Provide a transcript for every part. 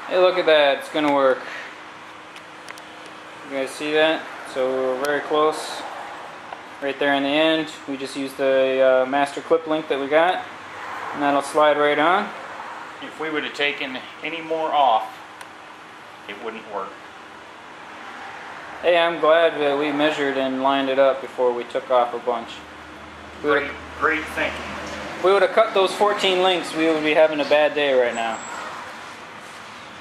Hey, look at that, it's gonna work. You guys see that? So we're very close. Right there in the end, we just used the master clip link that we got, and that'll slide right on. If we would have taken any more off, it wouldn't work. Hey, I'm glad that we measured and lined it up before we took off a bunch. Great thinking. If we would have cut those 14 links, we would be having a bad day right now.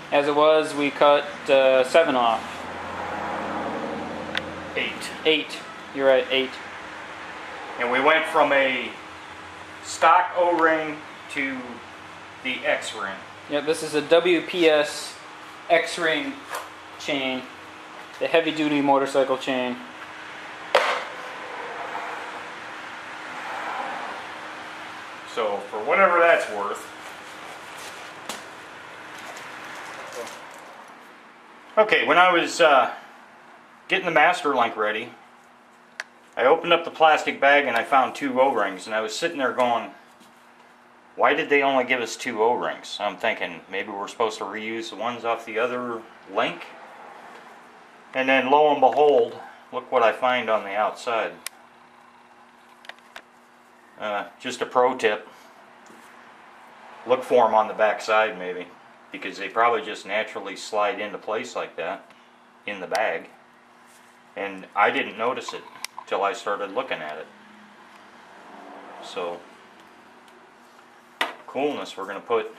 As it was, we cut 7 off. 8. 8. You're right, 8. And we went from a stock O-ring to the X-ring. Yep, this is a WPS X-ring chain, the heavy-duty motorcycle chain. So for whatever that's worth. Okay, when I was getting the master link ready, I opened up the plastic bag and I found 2 O-rings, and I was sitting there going, why did they only give us 2 O-rings? I'm thinking maybe we're supposed to reuse the ones off the other link. And then lo and behold, look what I find on the outside. Just a pro tip, look for them on the back side maybe, because they probably just naturally slide into place like that in the bag. And I didn't notice it till I started looking at it. So, coolness, we're going to put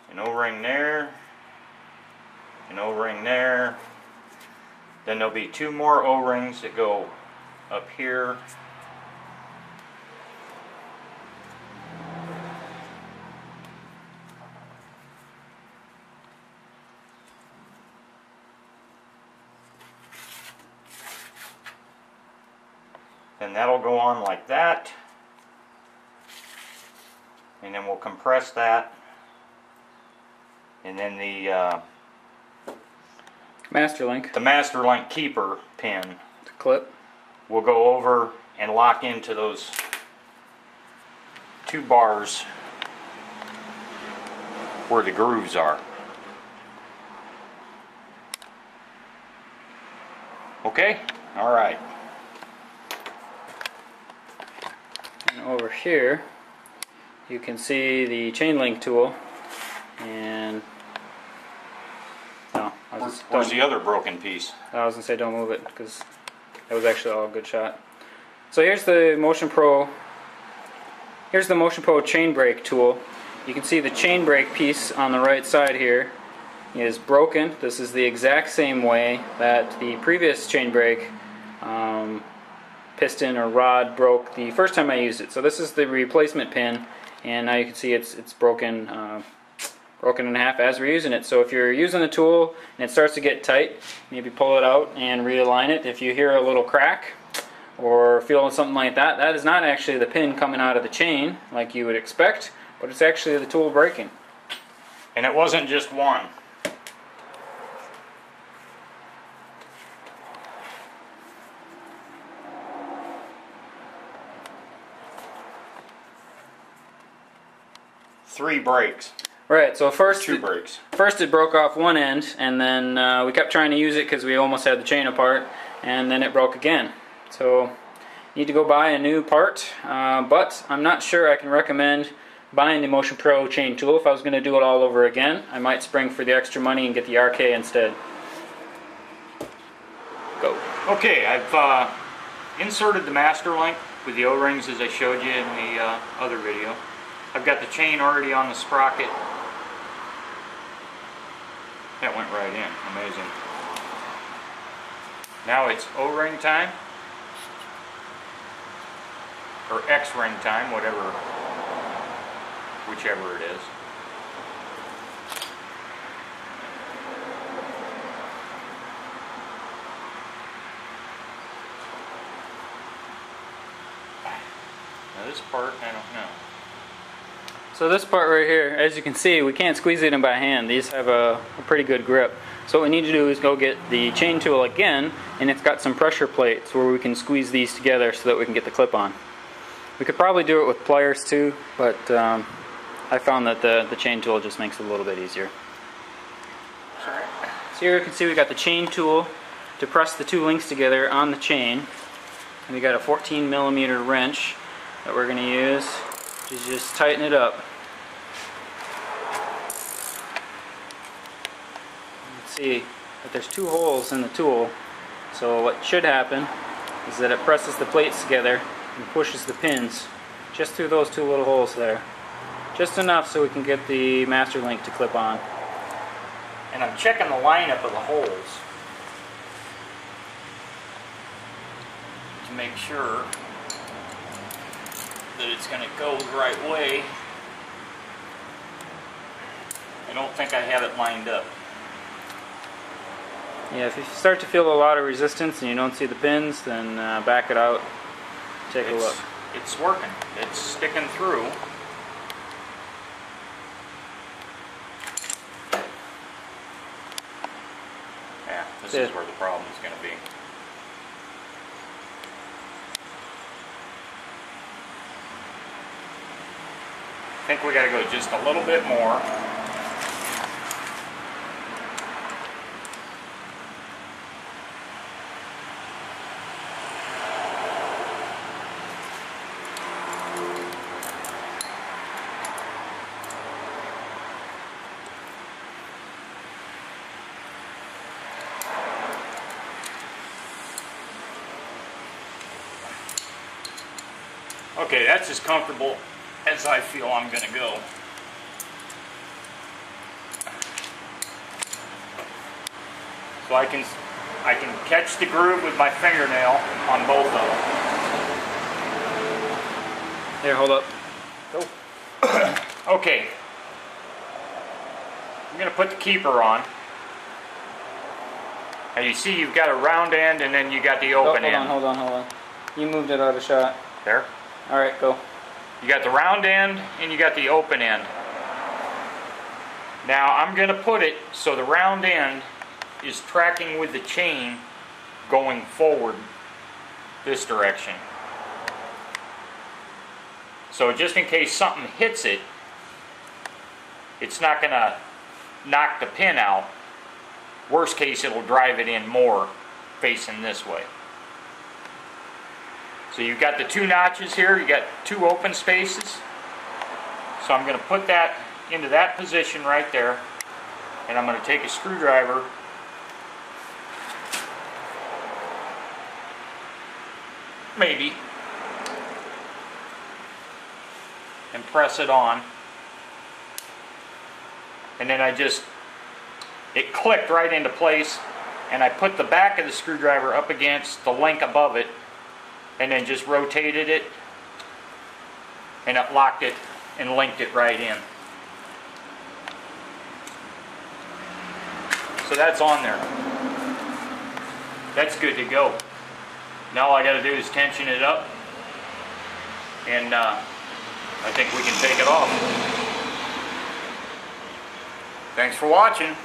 an O-ring there, an O-ring there, then there'll be 2 more O-rings that go up here. And that'll go on like that. And then we'll compress that. And then the Master link. The master link keeper pin. The clip. Will go over and lock into those 2 bars where the grooves are. Okay? Alright. And over here you can see the chain link tool, and no, where's the other broken piece? I was going to say don't move it, because that was actually all a good shot. So here's the Motion Pro chain brake tool. You can see the chain brake piece on the right side here is broken. This is the exact same way that the previous chain brake piston or rod broke the first time I used it. So this is the replacement pin, and now you can see it's broken in half as we're using it. So if you're using the tool and it starts to get tight, maybe pull it out and realign it. If you hear a little crack or feel something like that, that is not actually the pin coming out of the chain like you would expect, but it's actually the tool breaking. And it wasn't just one. Three breaks. Right, so first 2 breaks. First it broke off one end, and then we kept trying to use it because we almost had the chain apart, and then it broke again. So you need to go buy a new part, but I'm not sure I can recommend buying the Motion Pro chain tool. If I was going to do it all over again, I might spring for the extra money and get the RK instead. Go. Okay, I've inserted the master link with the O-rings as I showed you in the other video. I've got the chain already on the sprocket. That went right in. Amazing. Now it's O-ring time. Or X-ring time, whichever it is. Now this part, I don't know. So this part right here, as you can see, we can't squeeze it in by hand. These have a pretty good grip. So what we need to do is go get the chain tool again, and it's got some pressure plates where we can squeeze these together so that we can get the clip on. We could probably do it with pliers too, but I found that the chain tool just makes it a little bit easier. Sorry. So here you can see we got the chain tool to press the two links together on the chain. And we got a 14mm wrench that we're going to use to just tighten it up. You can see that there's two holes in the tool. So what should happen is that it presses the plates together and pushes the pins just through those two little holes there. Just enough so we can get the master link to clip on. And I'm checking the lineup of the holes to make sure that it's going to go the right way. I don't think I have it lined up. Yeah, if you start to feel a lot of resistance and you don't see the pins, then back it out, take a look. It's working. It's sticking through. Yeah, this is where the problem is going to be. I think we got to go just a little bit more. Okay, that's as comfortable as I feel I'm going to go. So I can catch the groove with my fingernail on both of them. Here, hold up. Go. Okay. I'm going to put the keeper on. Now you see you've got a round end and then you got the open end. Hold on. You moved it out of shot. There. Alright, go. You got the round end and you got the open end. Now I'm going to put it so the round end is tracking with the chain going forward this direction. So just in case something hits it, it's not going to knock the pin out. Worst case, it'll drive it in more facing this way. So you've got the two notches here, you got two open spaces. So I'm going to put that into that position right there, and I'm going to take a screwdriver maybe and press it on, and then it clicked right into place, and I put the back of the screwdriver up against the link above it and then just rotated it, and it locked it and linked it right in. So that's on there. That's good to go. Now all I got to do is tension it up, and I think we can take it off. Thanks for watching.